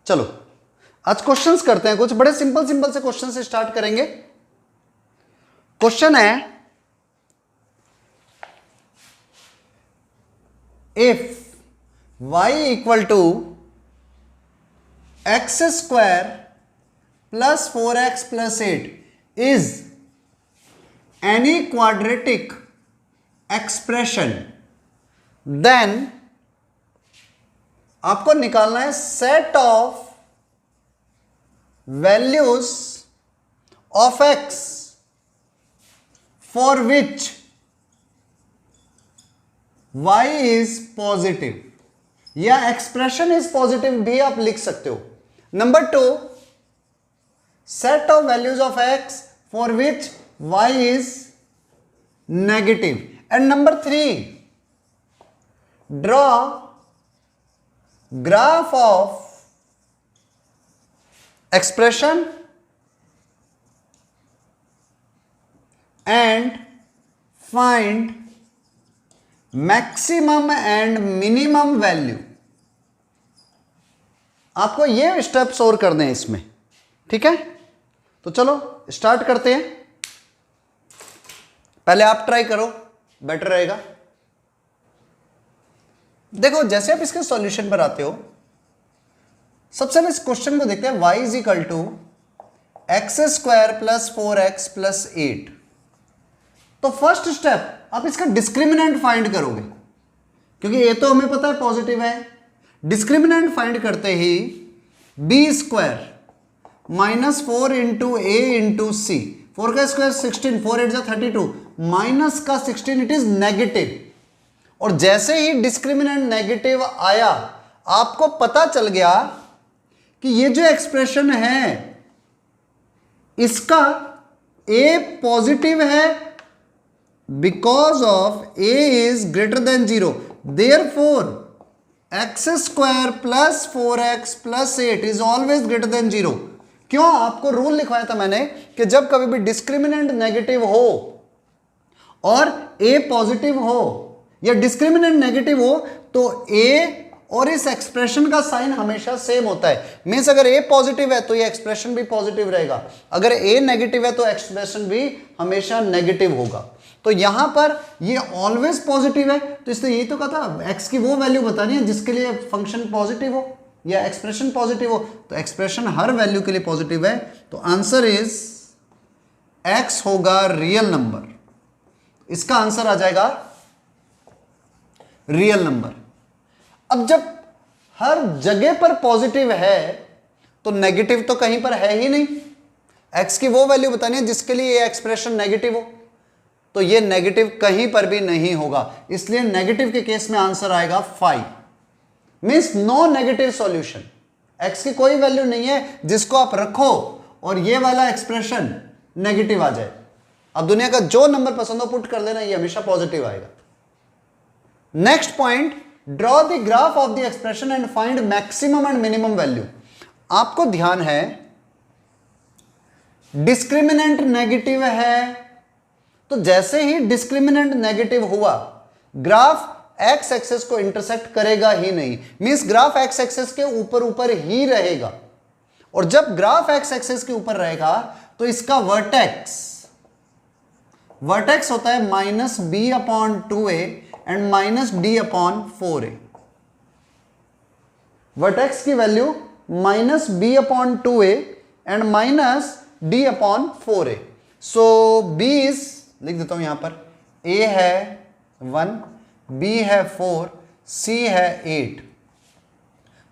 चलो आज क्वेश्चंस करते हैं, कुछ बड़े सिंपल सिंपल से क्वेश्चन से स्टार्ट करेंगे। क्वेश्चन है, if y equal to x square plus 4x plus 8 is any quadratic expression, then आपको निकालना है set of values of x for which y is positive या एक्सप्रेशन इज पॉजिटिव भी आप लिख सकते हो। Number 2, set of values of x for which y is negative. And number 3, draw graph of expression and find maximum and minimum value। आपको ये steps और करने हैं इसमें, ठीक है। तो चलो स्टार्ट करते हैं। पहले आप ट्राई करो, बेटर रहेगा। देखो जैसे आप इसके सॉल्यूशन पर आते हो, सबसे पहले इस क्वेश्चन को देखते हैं। y is equal to x square plus 4x plus 8। तो फर्स्ट स्टेप आप इसका डिस्क्रिमिनेंट फाइंड करोगे, क्योंकि ये तो हमें पता है पॉजिटिव है। डिस्क्रिमिनेंट फाइंड करते ही b square minus 4 into a into सी, 4 का स्क्वायर 16, 4 8 32, माइनस का 16, इट इज नेगेटिव। और जैसे ही डिस्क्रिमिनेंट नेगेटिव आया, आपको पता चल गया कि ये जो एक्सप्रेशन है इसका a पॉजिटिव है because of a is greater than 0। Therefore x square plus 4x plus 8 is always greater than 0। क्यों? आपको रूल लिखवाया था मैंने कि जब कभी भी डिस्क्रिमिनेंट नेगेटिव हो और a पॉजिटिव हो या डिस्क्रिमिनेंट नेगेटिव हो तो a और इस एक्सप्रेशन का साइन हमेशा सेम होता है। मींस अगर a पॉजिटिव है तो ये एक्सप्रेशन भी पॉजिटिव रहेगा, अगर a नेगेटिव है तो एक्सप्रेशन भी हमेशा नेगेटिव होगा। तो यहां पर ये ऑलवेज पॉजिटिव है, तो इसने यही तो कहा था x की वो वैल्यू बतानी है जिसके लिए फंक्शन पॉजिटिव हो या एक्सप्रेशन पॉजिटिव हो। तो एक्सप्रेशन हर वैल्यू के लिए पॉजिटिव है, तो आंसर इज x होगा रियल नंबर। इसका आंसर आ जाएगा रियल नंबर। अब जब हर जगह पर पॉजिटिव है तो नेगेटिव तो कहीं पर है ही नहीं। x की वो वैल्यू बतानी है जिसके लिए ये एक्सप्रेशन नेगेटिव हो, तो ये नेगेटिव कहीं पर भी नहीं होगा। इसलिए नेगेटिव के केस में आंसर आएगा 5। Means no negative solution. x की कोई वैल्यू नहीं है जिसको आप रखो और ये वाला एक्सप्रेशन नेगेटिव आ जाए। अब दुनिया का जो नंबर पसंद हो पुट कर देना, ये हमेशा पॉजिटिव आएगा। Next point, draw the graph of the expression and find maximum and minimum value. आपको ध्यान है डिस्क्रिमिनेंट नेगेटिव है, तो जैसे ही डिस्क्रिमिनेंट नेगेटिव हुआ ग्राफ एक्स एक्सेस को इंटरसेक्ट करेगा ही नहीं। मींस ग्राफ एक्स एक्सेस के ऊपर ऊपर ही रहेगा, और जब ग्राफ एक्स एक्सेस के ऊपर रहेगा तो इसका वर्टेक्स होता है minus b upon 2a and minus d upon 4a। Vertex की value minus b upon 2a and minus d upon 4a। So b is, लिख देता हूं यहां पर, a है 1, b है 4, c है 8।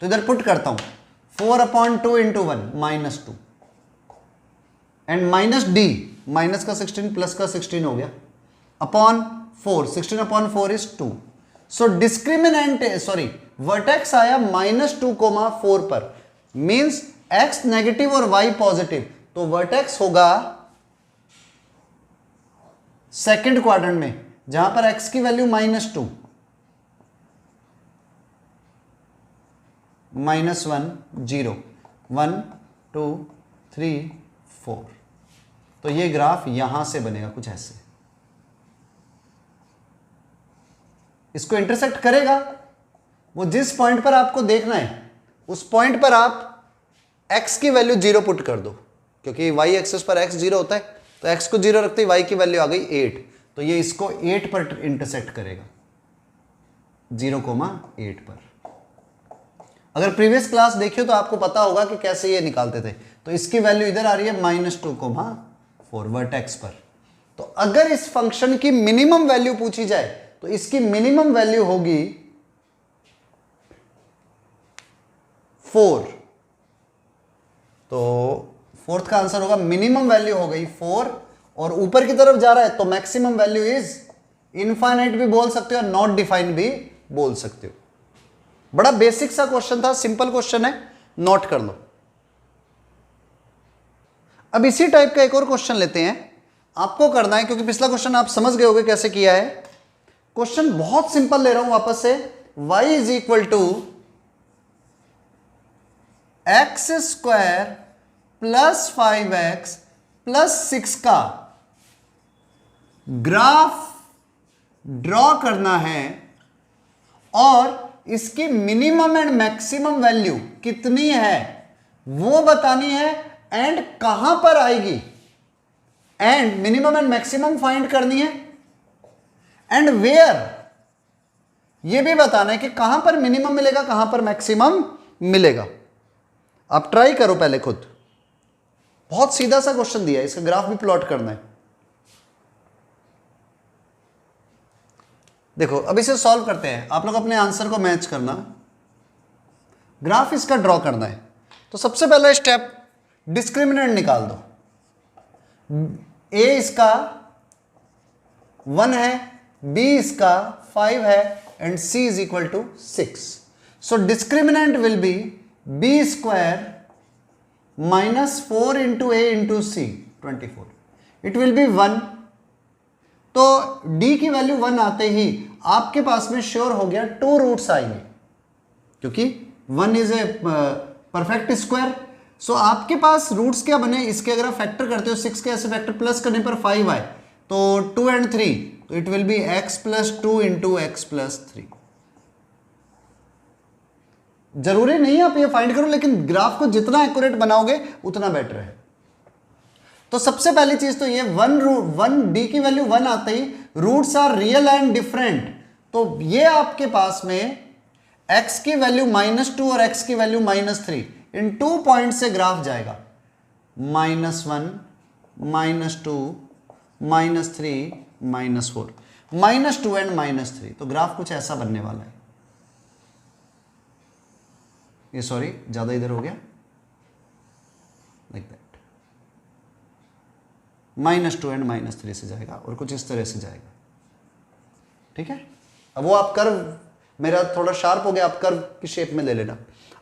तो इधर पुट करता हूं 4 upon 2 into 1 minus 2 and minus D, minus का 16 प्लस का 16 हो गया, upon 4, 16 upon 4 is 2। So discriminant vertex आया -2,4 पर, मींस x नेगेटिव और y पॉजिटिव, तो वर्टेक्स होगा सेकंड क्वाड्रेंट में जहां पर x की वैल्यू -2, -1 0 1 2 3 4। तो ये ग्राफ यहां से बनेगा कुछ ऐसे, इसको इंटरसेक्ट करेगा। वो जिस पॉइंट पर आपको देखना है उस पॉइंट पर आप x की वैल्यू 0 पुट कर दो, क्योंकि y एक्सिस पर x 0 होता है, तो x को 0 रखते ही y की वैल्यू आ गई 8, तो ये इसको 8 पर इंटरसेक्ट करेगा, 0,8 पर। अगर प्रीवियस क्लास देखियो तो आपको पता होगा कि कैसे ये निकालते थे। तो इसकी वैल्यू इधर आ रही है -2,4 वर्टेक्स पर। तो अगर इस फंक्शन की मिनिमम वैल्यू पूछी जाए तो इसकी मिनिमम वैल्यू होगी 4। तो फोर्थ का आंसर होगा मिनिमम वैल्यू हो गई 4, और ऊपर की तरफ जा रहा है तो मैक्सिमम वैल्यू इज इनफाइनाइट भी बोल सकते हो, नॉट डिफाइंड भी बोल सकते हो। बड़ा बेसिक सा क्वेश्चन था, सिंपल क्वेश्चन है, नोट कर लो। अब इसी टाइप का एक और क्वेश्चन लेते हैं। आपको करना है, क्योंकि पिछला क्वेश्चन आप समझ गए होंगे कैसे किया है। क्वेश्चन बहुत सिंपल ले रहा हूं वापस से। y is equal to x square plus 5x plus 6 का ग्राफ ड्रॉ करना है, और इसकी मिनिमम एंड मैक्सिमम वैल्यू कितनी है वो बतानी है, एंड कहां पर आएगी, and minimum and maximum find करनी है, एंड वेयर ये भी बताना है कि कहां पर मिनिमम मिलेगा, कहां पर मैक्सिमम मिलेगा। आप ट्राई करो पहले खुद। बहुत सीधा सा क्वेश्चन दिया है, इसका ग्राफ भी प्लॉट करना है। देखो अब इसे सॉल्व करते हैं, आप लोग अपने आंसर को मैच करना। ग्राफ इसका ड्रॉ करना है, तो सबसे पहला स्टेप डिस्क्रिमिनेंट निकाल दो। a इसका 1 है, b इसका 5 है, and c is equal to 6। So discriminant will be b square -4 into a into c 24, it will be 1। तो d की वैल्यू 1 आते ही आपके पास में श्योर हो गया 2 रूट्स आएंगे, क्योंकि 1 इज ए परफेक्ट स्क्वायर। सो आपके पास रूट्स क्या बने, इसके अगर आप फैक्टर करते हो 6 के ऐसे फैक्टर प्लस करने पर 5 आए, तो 2 एंड 3, तो it will B x plus 2 into x plus 3। जरूरी नहीं आप ये फाइंड करो, लेकिन ग्राफ को जितना एक्यूरेट बनाओगे उतना बेटर है। तो सबसे पहली चीज तो ये 1 d की वैल्यू 1 आते ही roots are real and different, तो ये आपके पास में x की वैल्यू -2 और x की वैल्यू -3, इन 2 पॉइंट से ग्राफ जाएगा, -1 -2 -3 -4, -2 एंड -3। तो ग्राफ कुछ ऐसा बनने वाला है। ये सॉरी ज्यादा इधर हो गया, लाइक दैट, -2 एंड -3 से जाएगा और कुछ इस तरह से जाएगा। ठीक है, अब वो आप कर्व मेरा थोड़ा शार्प हो गया, आप कर्व की शेप में ले लेना।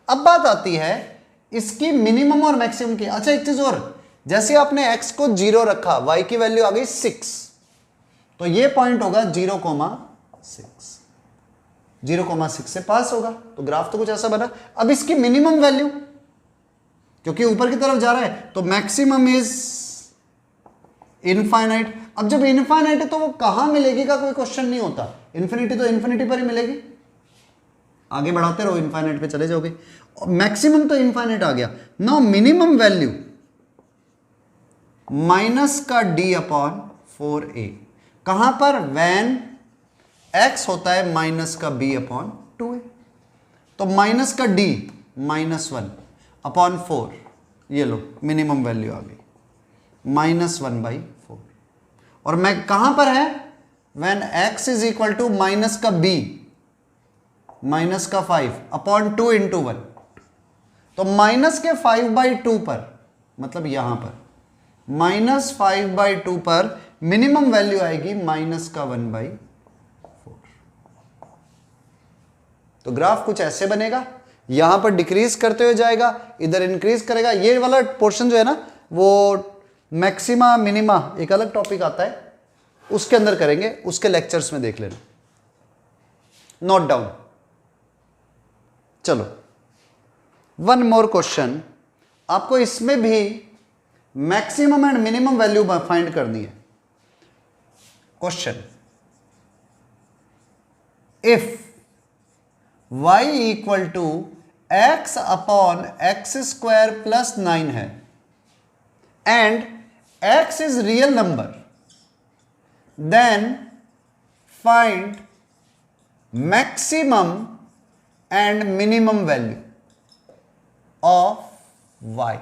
अब बात आती है इसकी मिनिमम और मैक्सिमम की। अच्छा एक चीज और, जैसे आपने x को 0 रखा, y की वैल्यू आ गई 6, तो ये पॉइंट होगा 0,6, 0,6 से पास होगा, तो ग्राफ तो कुछ ऐसा बना। अब इसकी मिनिमम वैल्यू, क्योंकि ऊपर की तरफ जा रहा है, तो मैक्सिमम इज इनफाइनाइट। अब जब इनफाइनाइट है तो वो कहां मिलेगी का कोई क्वेश्चन नहीं होता, इन्फिनिटी तो इन्फिनिटी पर ही मिलेगी। आगे बढ़ाते रहो, इनफाइनाइट पे चले जाओगे। मैक्सिमम तो इनफाइनाइट आ गया। नाउ मिनिमम वैल्यू माइनस का d/4a, कहां पर, व्हेन x होता है माइनस का b/2a, तो माइनस का d -1/4, ये लो मिनिमम वैल्यू आ गई -1/4। और मैं कहां पर है, when x is equal to minus का b -5/2 इंटू 1, तो माइनस के 5/2 पर, मतलब यहां पर -5/2 पर मिनिमम वैल्यू आएगी -1/4। तो ग्राफ कुछ ऐसे बनेगा, यहां पर डिक्रीज करते हुए जाएगा, इधर इंक्रीज करेगा। ये वाला पोर्शन जो है ना, वो मैक्सिमा मिनिमा एक अलग टॉपिक आता है, उसके अंदर करेंगे, उसके लेक्चर्स में देख लेना, नोट डाउन। चलो वन मोर क्वेश्चन, आपको इसमें भी maximum and minimum value find करनी है। Question, if y equal to x upon x square plus 9 है and x is real number, then find maximum and minimum value of y।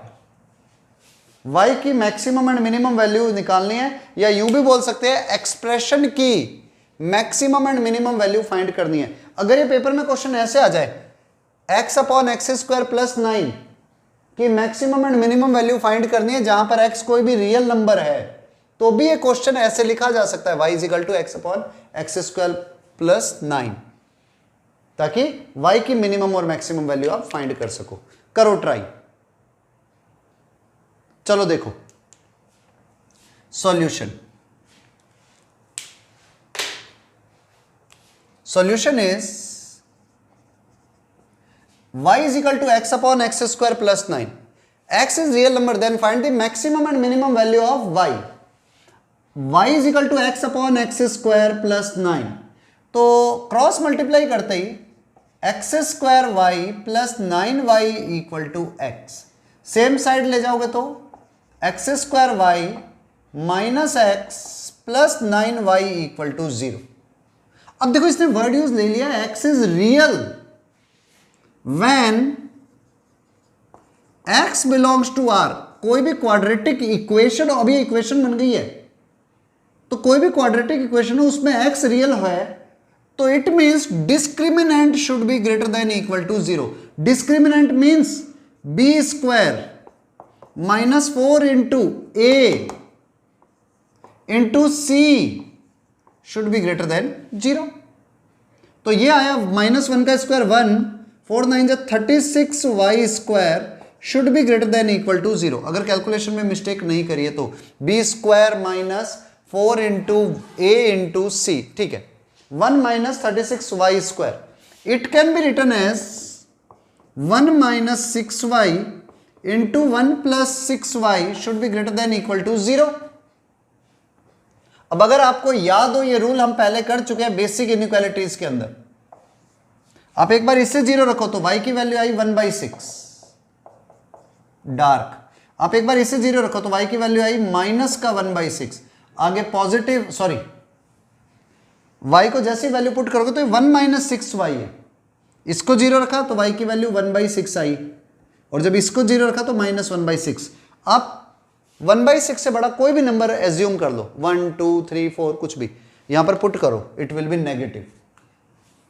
y की maximum and minimum value निकालनी है, या यूं भी बोल सकते हैं एक्सप्रेशन की maximum and minimum value find करनी है। अगर ये पेपर में क्वेश्चन ऐसे आ जाए x upon x square plus 9 की maximum and minimum value find करनी है जहां पर x कोई भी रियल नंबर है, तो भी ये क्वेश्चन ऐसे लिखा जा सकता है y is equal to x upon x square plus 9, ताकि y की मिनिमम और मैक्सिमम वैल्यू आप फाइंड कर सको। करो ट्राई। चलो देखो solution. Solution is y is equal to x upon x square plus 9. x is real number, then find the maximum and minimum value of y. y is equal to x upon x square plus 9. तो cross multiply करते ही x square y plus 9y equal to x, same side ले जाओगे तो x square y minus x plus 9y equal to 0। अब देखो इसने word use ले लिया x is real when x belongs to R। कोई भी क्वाड्रेटिक इक्वेशन, अभी इक्वेशन बन गई है, तो कोई भी क्वाड्रेटिक इक्वेशन हो उसमें x रियल है, तो it means discriminant should be greater than equal to 0। Discriminant means b square minus 4 into a into c should be greater than 0। तो ये आया -1 का स्क्वायर 1, 4 9 जा 36y square should be greater than equal to 0। अगर calculation में mistake नहीं करिए तो b square minus 4 into a into c, ठीक है, 1 minus 36y square. It can be written as 1 minus 6y into 1 plus 6y should be greater than equal to 0। अब अगर आपको याद हो, ये रूल हम पहले कर चुके हैं बेसिक इनइक्वालिटीज के अंदर। आप एक बार इससे 0 रखो तो y की वैल्यू आई 1/6 डार्क। आप एक बार इससे 0 रखो तो y की वैल्यू आई माइनस का 1/6। आगे पॉजिटिव, सॉरी, y को जैसी वैल्यू पुट करोगे तो 1 माइनस 6y है। इसको 0 रखा तो y की वैल्यू 1/6 आई, और जब इसको 0 रखा तो माइनस 1/6। आप 1/6 से बड़ा कोई भी नंबर एज्यूम कर लो, 1 2 3 4 कुछ भी, यहां पर पुट करो, इट विल बी नेगेटिव।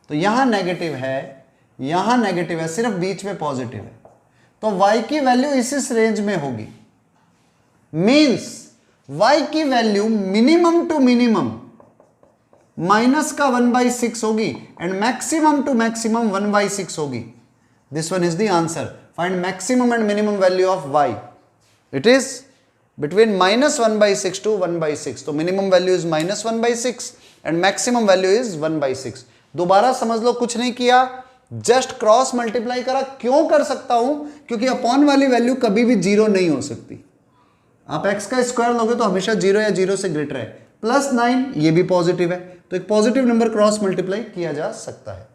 तो यहां नेगेटिव है, यहां नेगेटिव है, सिर्फ बीच में पॉजिटिव है, तो y की वैल्यू इस रेंज में होगी। मींस y की value minimum to minimum minus का 1/6 होगी एंड मैक्सिमम टू मैक्सिमम 1/6 होगी। This one is the answer. Find maximum and minimum value of y। It is between -1/6 to 1/6। तो minimum value is -1/6 and maximum value is 1/6। दोबारा समझ लो, कुछ नहीं किया, just cross multiply करा। क्यों कर सकता हूं? क्योंकि अपॉन वाली वैल्यू कभी भी 0 नहीं हो सकती। आप x का स्क्वायर लोगे तो हमेशा 0 या 0 से ग्रेटर है। +9 ये भी पॉजिटिव है, तो एक पॉजिटिव नंबर क्रॉस मल्टीप्लाई किया जा सकता है।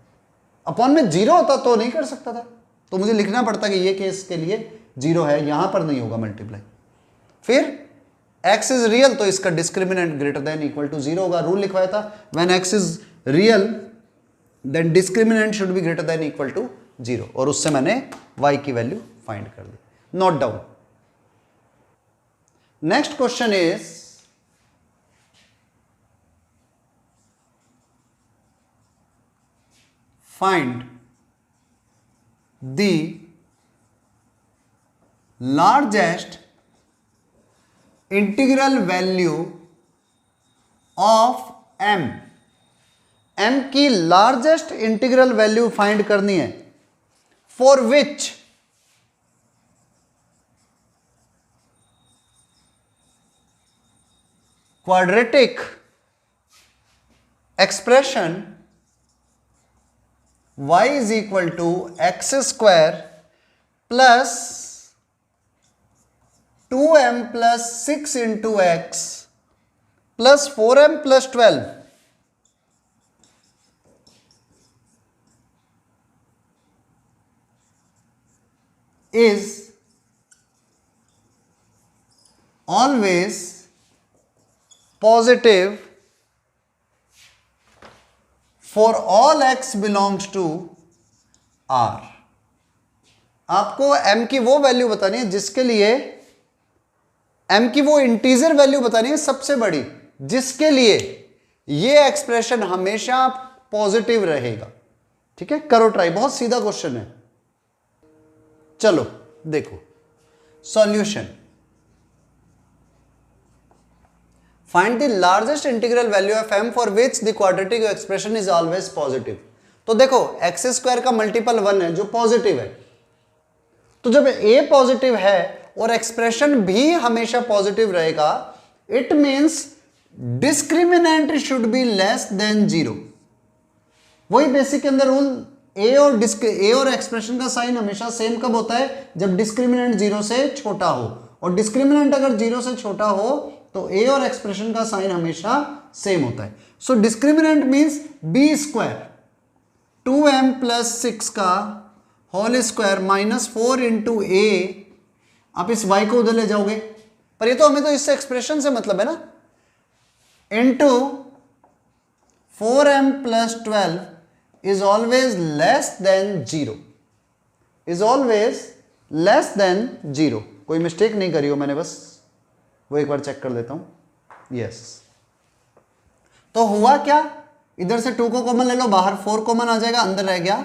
अपॉन में 0 होता तो नहीं कर सकता था, तो मुझे लिखना पड़ता कि ये केस के लिए 0 है, यहां पर नहीं होगा मल्टीप्लाई। फिर x इज रियल तो इसका discriminant greater than equal to 0 होगा। रूल लिखवाया था, when x is real then discriminant should be greater than equal to 0, और उससे मैंने y की वैल्यू फाइंड कर दी। Note down. Next question is find the largest integral value of m। m की लार्जेस्ट इंटीग्रल वैल्यू फाइंड करनी है, for which quadratic expression y is equal to x square plus 2m plus 6 into x plus 4m plus 12 is always positive for all x belongs to R। आपको m की वो value बतानी है जिसके लिए m की वो इंटीजर वैल्यू बतानी है सबसे बड़ी, जिसके लिए ये एक्सप्रेशन हमेशा पॉजिटिव रहेगा। ठीक है, करो ट्राई, बहुत सीधा क्वेश्चन है। चलो देखो solution. Find the largest integral value of m for which the quadratic expression is always positive. तो देखो एक्स स्क्वायर का मल्टीपल 1 है जो पॉजिटिव है, तो जब a पॉजिटिव है और एक्सप्रेशन भी हमेशा पॉजिटिव रहेगा, it means discriminant should be less than 0। वही बेसिक के अंदर रूल, a और एक्सप्रेशन का साइन हमेशा सेम कब होता है, जब डिस्क्रिमिनेंट 0 से छोटा हो, और डिस्क्रिमिनेंट अगर 0 से छोटा हो तो a और एक्सप्रेशन का साइन हमेशा सेम होता है। So discriminant means b square 2m plus 6 का whole square minus 4 into a. आप इस y को उधर ले जाओगे, पर ये तो हमें तो इससे एक्सप्रेशन से मतलब है ना, into 4m plus 12 is always less than 0, is always less than 0। कोई मिस्टेक नहीं करी हो मैंने, बस वो एक बार चेक कर लेता हूं। यस, तो हुआ क्या, इधर से 2 को कॉमन ले लो, बाहर 4 कॉमन आ जाएगा, अंदर रह गया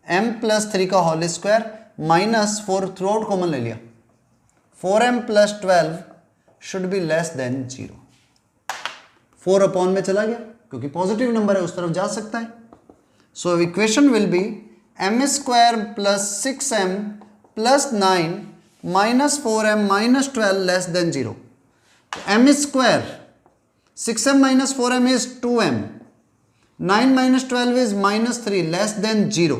m प्लस 3 का whole square minus 4 throughout common ले लिया, 4m plus 12 should be less than 0। 4 upon में चला गया क्योंकि पॉजिटिव नंबर है, उस तरफ जा सकता है। So equation will be m square plus 6m plus 9 minus 4m minus 12 less than 0। m square 6m minus 4m is 2m, 9 minus 12 is minus 3 less than 0।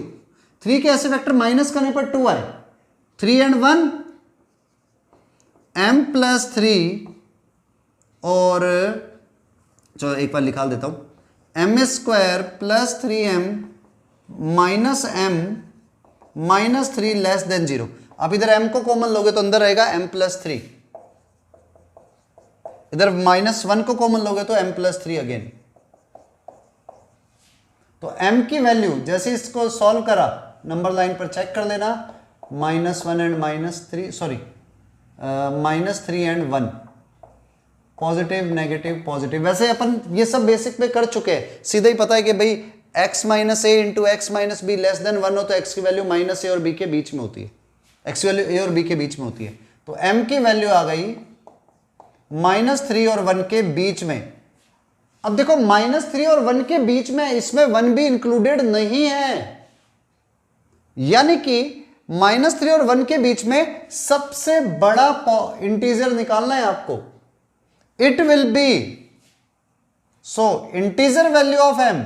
3 के ऐसे वेक्टर माइनस करने पर 2 आए, 3 एंड 1 m प्लस 3, और चलो एक बार निकाल देता हूं, m square plus 3m minus m minus 3 less than 0। आप इधर m को कॉमन लोगे तो अंदर रहेगा m प्लस 3, इधर माइनस 1 को कॉमन लोगे तो m प्लस 3 अगेन। तो m की वैल्यू जैसे इसको सॉल्व करा, नंबर लाइन पर चेक कर लेना, -1 and -3, sorry -3 and 1, positive negative positive. वैसे अपन ये सब बेसिक में कर चुके हैं, सीधा ही पता है कि भाई x माइनस ए into x minus B less then 1 हो तो x की वैल्यू माइनस ए और b के बीच में होती है, x की वैल्यू a और b के बीच में होती है। तो m की वैल्यू आ गई -3 और 1 के बीच में। अब देखो -3 और 1 के बीच में, इसमें 1 भी इंक्लूडेड नहीं है, यानी कि -3 और 1 के बीच में सबसे बड़ा इंटीजर निकालना है आपको। It will B, so integer value of m,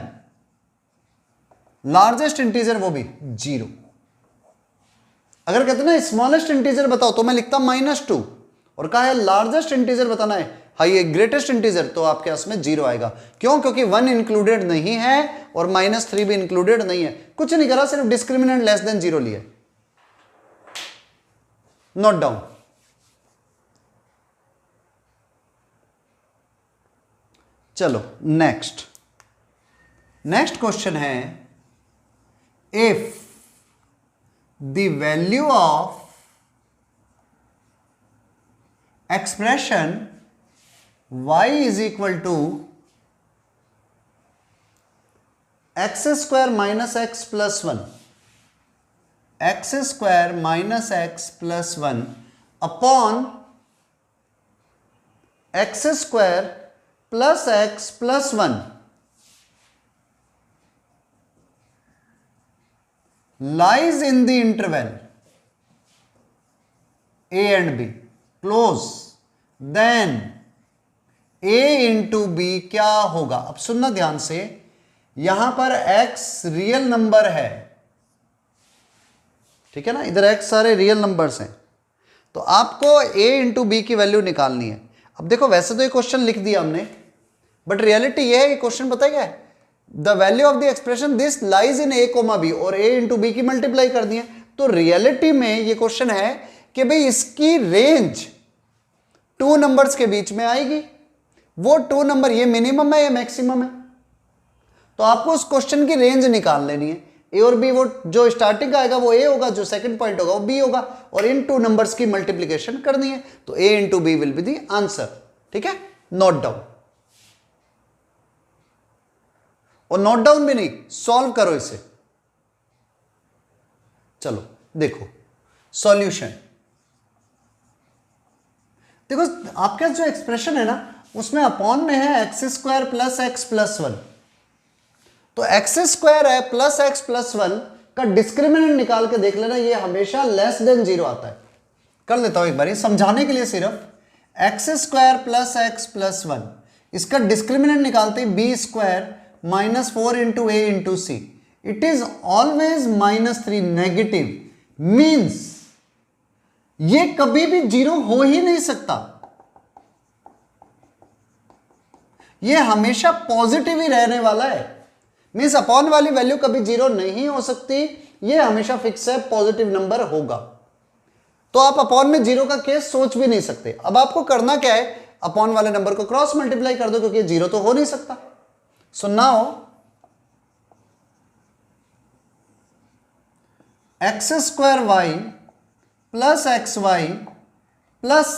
largest integer वो भी 0। अगर कहते ना स्मॉलेस्ट इंटीजर बताओ तो मैं लिखता -2, और कहा है लार्जेस्ट इंटीजर बताना है, हाई ग्रेटेस्ट इंटीजर, तो आपके पास में 0 आएगा। क्यों? क्योंकि 1 इंक्लूडेड नहीं है और -3 भी इंक्लूडेड नहीं है। कुछ नहीं करा, सिर्फ डिस्क्रिमिनेंट लेस देन 0 लिया। Note down. चलो नेक्स्ट क्वेश्चन है, if the value of expression y is equal to x square minus x plus 1, x square minus x plus 1 upon x square plus x plus 1 lies in the interval a and b close, then a into b क्या होगा? अब सुनना ध्यान से, यहां पर x real number है, ठीक है ना, इधर x सारे रियल नंबर्स हैं, तो आपको a इंटू बी की वैल्यू निकालनी है। अब देखो वैसे तो ये क्वेश्चन लिख दिया हमने, बट रियलिटी ये है, ये क्वेश्चन पता है क्या है, the value of the expression this lies in a, b, और a इंटू बी की मल्टीप्लाई कर दी है, तो रियलिटी में ये क्वेश्चन है कि भाई इसकी रेंज 2 नंबर्स के बीच में आएगी। वो 2 नंबर ये मिनिमम है या मैक्सिमम है, तो आपको उस क्वेश्चन की रेंज निकाल लेनी है। ए और बी, वो जो स्टार्टिंग आएगा वो ए होगा, जो सेकंड पॉइंट होगा वो बी होगा, और इन 2 नंबर्स की मल्टीप्लीकेशन करनी है, तो a into b will be the answer. ठीक है, नोट डाउन, और नोट डाउन भी नहीं, सॉल्व करो इसे। चलो देखो सॉल्यूशन। देखो आपका जो एक्सप्रेशन है ना उसमें अपॉन में है x square plus x plus 1, तो एक्स स्क्वायर है प्लस एक्स प्लस 1 का डिस्क्रिमिनेंट निकाल के देख लेना, ये हमेशा लेस देन 0 आता है। कर लेता हूं एक बार समझाने के लिए, सिर्फ x square plus x plus 1 इसका डिस्क्रिमिनेंट निकालते ही b square minus 4 into a into c, it is always -3 negative, means ये कभी भी 0 हो ही नहीं सकता, ये हमेशा पॉजिटिव ही रहने वाला है। मीन्स अपॉन वाली वैल्यू कभी 0 नहीं हो सकती, ये हमेशा फिक्स है, पॉजिटिव नंबर होगा। तो आप अपॉन में 0 का केस सोच भी नहीं सकते। अब आपको करना क्या है, अपॉन वाले नंबर को क्रॉस मल्टीप्लाई कर दो, क्योंकि 0 तो हो नहीं सकता। So now x square y plus x y plus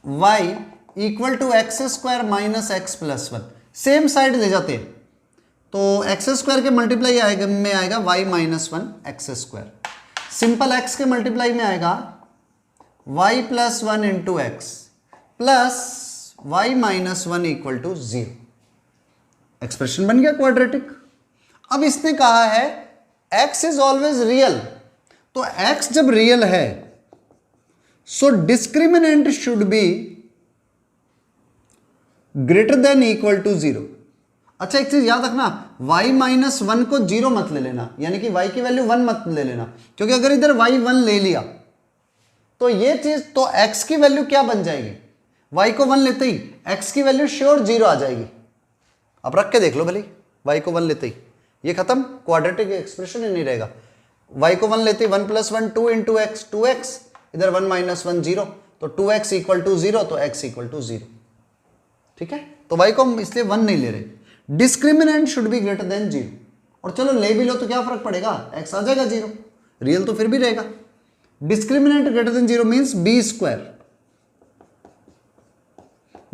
y equal to x square minus x plus 1, same side ले जाते हैं, तो एक्स स्क्वायर के मल्टीप्लाई आएगा में आएगा y minus 1 x square, simple x के मल्टीप्लाई में आएगा y plus 1 into x plus y minus 1 equal to 0। Expression बन गया क्वाड्रेटिक। अब इसने कहा है x इज ऑलवेज रियल, तो x जब रियल है so discriminant should be greater than equal to 0। अच्छा एक चीज याद रखना, y माइनस 1 को 0 मत ले लेना, यानी कि y की वैल्यू 1 मत ले लेना, क्योंकि अगर इधर y 1 ले लिया तो ये चीज, तो x की वैल्यू क्या बन जाएगी, y को 1 लेते ही x की वैल्यू श्योर 0 आ जाएगी। आप रख के देख लो भले, y को 1 लेते ही ये खत्म, क्वाड्रेटिक एक्सप्रेशन ही नहीं रहेगा। y को 1 लेते ही 1 प्लस 1 2 इंटू एक्स 2x, इधर 1 माइनस 1 0, तो 2x इक्वल टू 0, तो x इक्वल टू 0। ठीक है, तो y को हम इसलिए 1 नहीं ले रहे, discriminant should be greater than 0। और चलो ले भी लो तो क्या फर्क पड़ेगा, x आ जाएगा 0, रियल तो फिर भी रहेगा। Discriminant greater than 0 means b square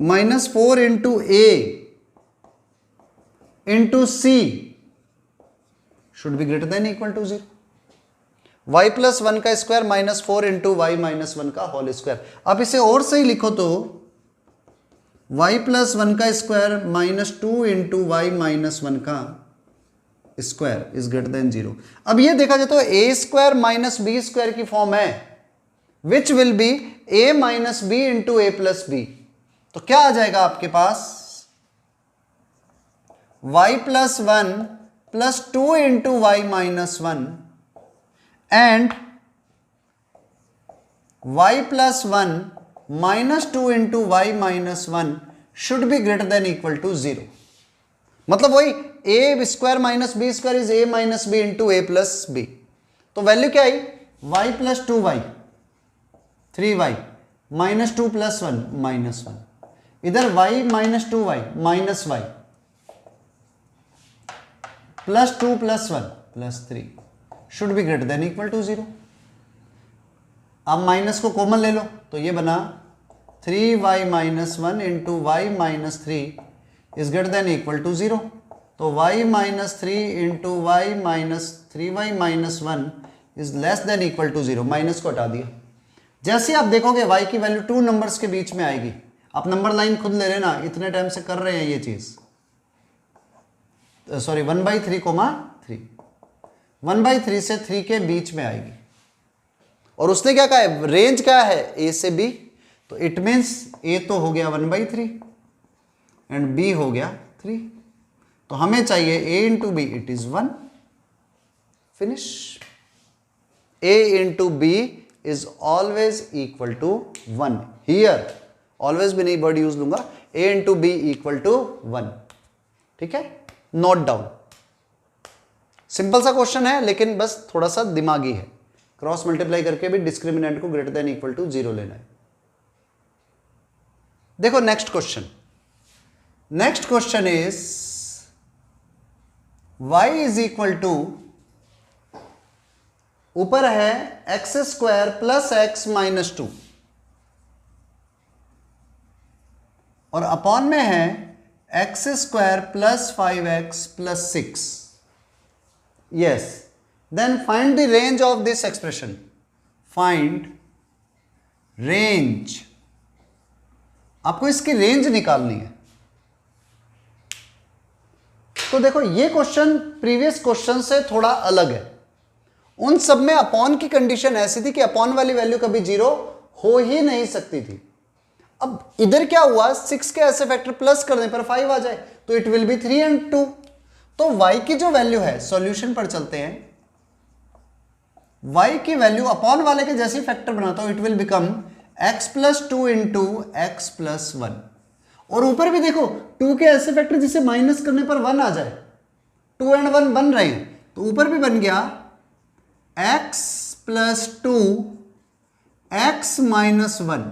minus 4 into a into c should be greater than equal to 0। y plus 1 का square minus 4 into y minus 1 का होल स्क्वायर। आप इसे और सही लिखो तो y प्लस 1 का square minus 2 into y minus 1 का स्क्वायर इज ग्रेटर देन 0। अब ये देखा जाए तो a square minus b square की फॉर्म है, which will be a minus b into a plus b. तो क्या आ जाएगा आपके पास, y plus 1 plus 2 into y minus 1 and y plus 1 minus 2 into y minus 1 should be greater than equal to 0। मतलब वही a square minus b square is a minus b into a plus b. तो value क्या आई, y plus 2y 3y minus 2 plus 1 minus 1, इधर y minus 2y minus y plus 2 plus 1 plus 3 should be greater than equal to 0। अब minus को common ले लो तो ये बना 3y minus 1 into y minus 3 is greater than equal to 0। तो y minus 3 into y minus 3y minus 1 is less than equal to 0। Minus को हटा दिया। जैसे आप देखोगे y की वैल्यू 2 नंबर्स के बीच में आएगी, आप नंबर लाइन खुद ले लेना, इतने टाइम से कर रहे हैं ये चीज, सॉरी 1/3 कोमा 3, 1/3 से 3 के बीच में आएगी। और उसने क्या कहा है, रेंज क्या है a से b, तो इट मीन्स a तो हो गया 1/3 एंड b हो गया 3, तो हमें चाहिए a into b, it is 1, finish. a into b is always equal to 1। Here always भी नहीं वर्ड यूज लूंगा, a into b equal to 1। ठीक है, नोट डाउन। सिंपल सा क्वेश्चन है, लेकिन बस थोड़ा सा दिमागी है। क्रॉस मल्टीप्लाई करके भी डिस्क्रिमिनेंट को ग्रेटर देन इक्वल टू 0 लेना है। देखो next question. Next question is y is equal to, ऊपर है x square plus x minus 2 और अपॉन में है x square plus 5x plus 6। Yes, then find the range of this expression. Find range, आपको इसकी रेंज निकालनी है। तो देखो ये क्वेश्चन प्रीवियस क्वेश्चन से थोड़ा अलग है। उन सब में अपॉन की कंडीशन ऐसी थी कि अपॉन वाली वैल्यू कभी 0 हो ही नहीं सकती थी। अब इधर क्या हुआ, 6 के ऐसे फैक्टर प्लस करने पर 5 आ जाए तो इट विल बी 3 and 2। तो y की जो वैल्यू है, सॉल्यूशन पर चलते हैं, y की वैल्यू अपॉन वाले के जैसी फैक्टर बनाता हूं, it will become x plus 2 into x plus 1। और ऊपर भी देखो 2 के ऐसे फैक्टर जिसे माइनस करने पर 1 आ जाए, 2 and 1 बन रहे हैं, तो ऊपर भी बन गया x प्लस 2 एक्स माइनस 1।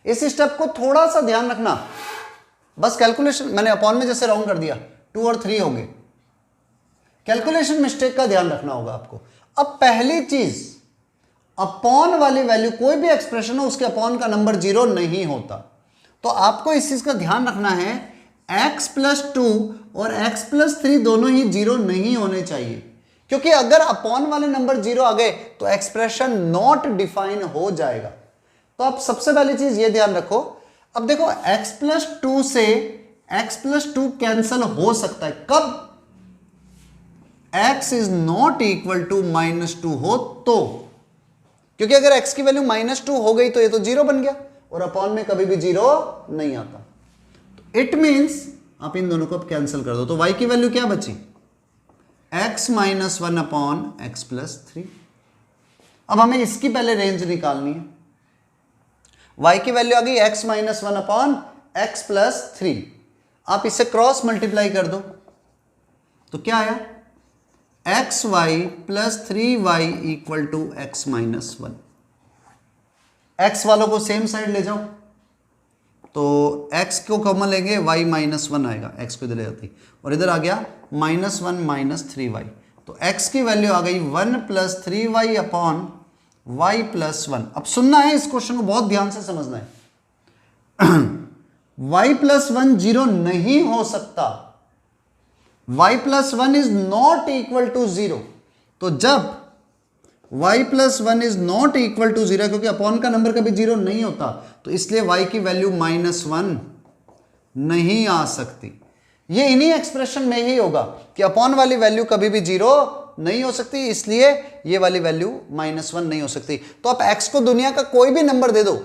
इस स्टेप को थोड़ा सा ध्यान रखना, बस कैलकुलेशन मैंने अपॉन में जैसे राउंड कर दिया, 2 और 3 हो गए, कैलकुलेशन मिस्टेक का ध्यान रखना होगा आपको। अब पहली चीज, अपॉन वाली वैल्यू कोई भी एक्सप्रेशन हो उसके अपॉन का नंबर 0 नहीं होता, तो आपको इस चीज का ध्यान रखना है x प्लस 2 और x प्लस 3 दोनों ही 0 नहीं होने चाहिए, क्योंकि अगर अपॉन वाले नंबर 0 आ गए तो एक्सप्रेशन नॉट डिफाइन हो जाएगा। तो आप सबसे पहली चीज ये ध्यान रखो। अब देखो x प्लस 2 से x प्लस 2 कैंसल हो सकता है कब, x is not equal to -2 हो तो, क्योंकि अगर x की वैल्यू -2 हो गई तो ये तो 0 बन गया और अपॉन में कभी भी 0 नहीं आता। तो इट मींस आप इन दोनों को अब कैंसिल कर दो, तो y की वैल्यू क्या बची, x minus 1 upon x plus 3। अब हमें इसकी पहले रेंज निकालनी है। y की वैल्यू आ गई x minus 1 upon x plus 3। आप इसे क्रॉस मल्टीप्लाई कर दो तो क्या आया, x y plus 3y equal to x minus 1। X वालों को सेम साइड ले जाओ, तो x को कॉमन लेंगे, y माइनस 1 आएगा, x को इधर ले जाती, और इधर आ गया -1 माइनस 3y। तो x की वैल्यू आ गई 1 plus 3y upon y plus 1। अब सुनना है इस क्वेश्चन को, बहुत ध्यान से समझना है। y प्लस 1 0 नहीं हो सकता, y plus 1 is not equal to 0। तो जब y plus 1 is not equal to 0, क्योंकि अपॉन का नंबर कभी 0 नहीं होता, तो इसलिए y की वैल्यू -1 नहीं आ सकती। ये इन्हीं एक्सप्रेशन में ही होगा कि अपॉन वाली वैल्यू कभी भी 0 नहीं हो सकती, इसलिए ये वाली वैल्यू -1 नहीं हो सकती। तो आप x को दुनिया का कोई भी नंबर दे दो,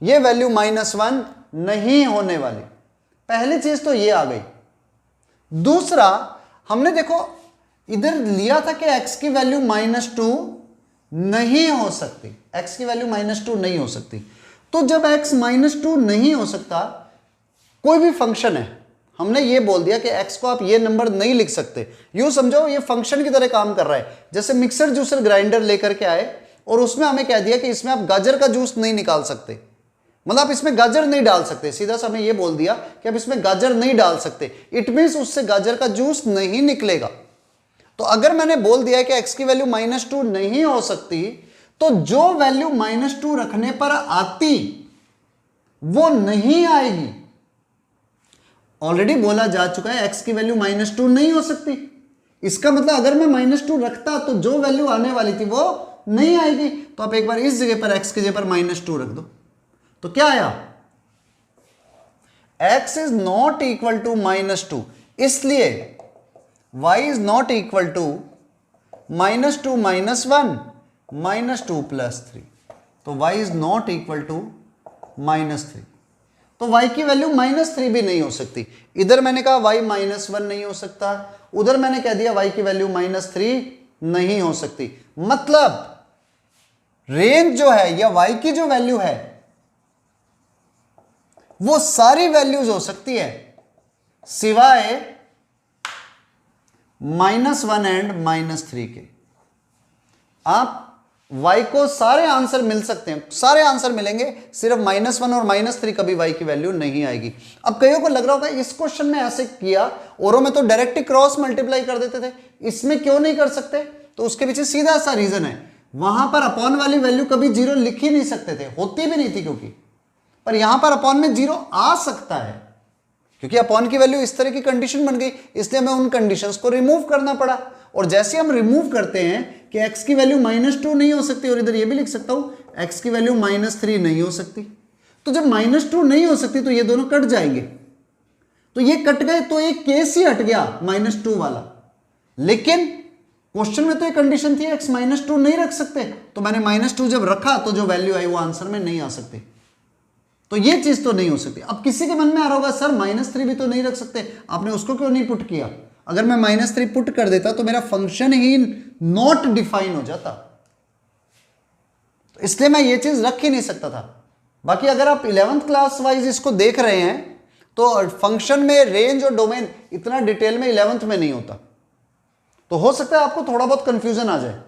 ये वैल्यू -1 नहीं होने वाली। पहली चीज तो ये आ गई। दूसरा, हमने देखो इधर लिया था कि x की वैल्यू -2 नहीं हो सकती, x की वैल्यू -2 नहीं हो सकती। तो जब x -2 नहीं हो सकता, कोई भी फंक्शन है, हमने ये बोल दिया कि x को आप ये नंबर नहीं लिख सकते, यूं समझो ये फंक्शन की तरह काम कर रहा है। जैसे मिक्सर जूसर ग्राइंडर लेकर के आए और उसमें हमें कह दिया कि इसमें आप गाजर का जूस नहीं निकाल सकते, मतलब आप इसमें गाजर नहीं डाल सकते, सीधा सा हमें ये बोल दिया कि आप इसमें गाजर नहीं डाल सकते, इट मींस उससे गाजर का जूस नहीं निकलेगा। तो अगर मैंने बोल दिया कि x की वैल्यू -2 नहीं हो सकती, तो जो वैल्यू -2 रखने पर आती वो नहीं आएगी। ऑलरेडी बोला जा चुका है x की वैल्यू -2 नहीं हो सकती, इसका मतलब अगर मैं -2 रखता तो जो वैल्यू आने वाली थी वो नहीं आएगी। तो आप एक बार इस जगह पर x की जगह पर -2 रख दो, तो क्या आया, x is not equal to -2, इसलिए y is not equal to -2 minus 1 -2 plus 3। तो y is not equal to -3, तो y की वैल्यू -3 भी नहीं हो सकती। इधर मैंने कहा y -1 नहीं हो सकता, उधर मैंने कह दिया y की वैल्यू -3 नहीं हो सकती। मतलब रेंज जो है या y की जो वैल्यू है वो सारी वैल्यूज हो सकती है सिवाय -1 एंड -3 के। आप y को सारे आंसर मिल सकते हैं, सारे आंसर मिलेंगे, सिर्फ -1 और -3 कभी y की वैल्यू नहीं आएगी। अब कईयों को लग रहा होगा इस क्वेश्चन में ऐसे किया, औरों में तो डायरेक्ट ही क्रॉस मल्टीप्लाई कर देते थे, इसमें क्यों नहीं कर सकते? तो उसके पीछे सीधा सा रीजन है, वहां पर अपॉन वाली वैल्यू कभी 0 लिख ही नहीं सकते थे, होती भी नहीं थी क्योंकि, पर यहां पर अपॉन में 0 आ सकता है क्योंकि अपॉन की वैल्यू इस तरह की कंडीशन बन गई, इसलिए हमें उन कंडीशंस को रिमूव करना पड़ा। और जैसे हम रिमूव करते हैं कि x की वैल्यू -2 नहीं हो सकती, और इधर ये भी लिख सकता हूं x की वैल्यू -3 नहीं हो सकती, तो जब -2 नहीं हो सकती तो ये दोनों कट जाएंगे, तो ये कट गए तो एक केस ही हट गया -2 वाला। लेकिन क्वेश्चन में तो ये कंडीशन थी x -2 नहीं रख सकते, तो मैंने -2 जब रखा तो जो वैल्यू आई वो आंसर में नहीं आ सकती, तो ये चीज तो नहीं हो सकती। अब किसी के मन में आ रहा होगा सर -3 भी तो नहीं रख सकते, आपने उसको क्यों नहीं पुट किया? अगर मैं -3 पुट कर देता तो मेरा फंक्शन ही नॉट डिफाइन हो जाता, तो इसलिए मैं ये चीज रख ही नहीं सकता था। बाकी अगर आप 11th क्लास वाइज इसको देख रहे हैं तो फंक्शन में रेंज और डोमेन इतना डिटेल में 11th में नहीं होता, तो हो सकता है आपको थोड़ा बहुत कंफ्यूजन आ जाए,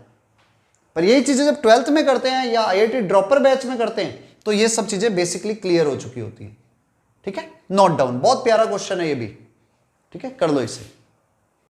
पर यही चीजें जब 12th में करते हैं या IIT ड्रॉपर बैच में करते हैं तो ये सब चीजें बेसिकली क्लियर हो चुकी होती है। ठीक है, नोट डाउन, बहुत प्यारा क्वेश्चन है ये भी। ठीक है, कर लो इसे।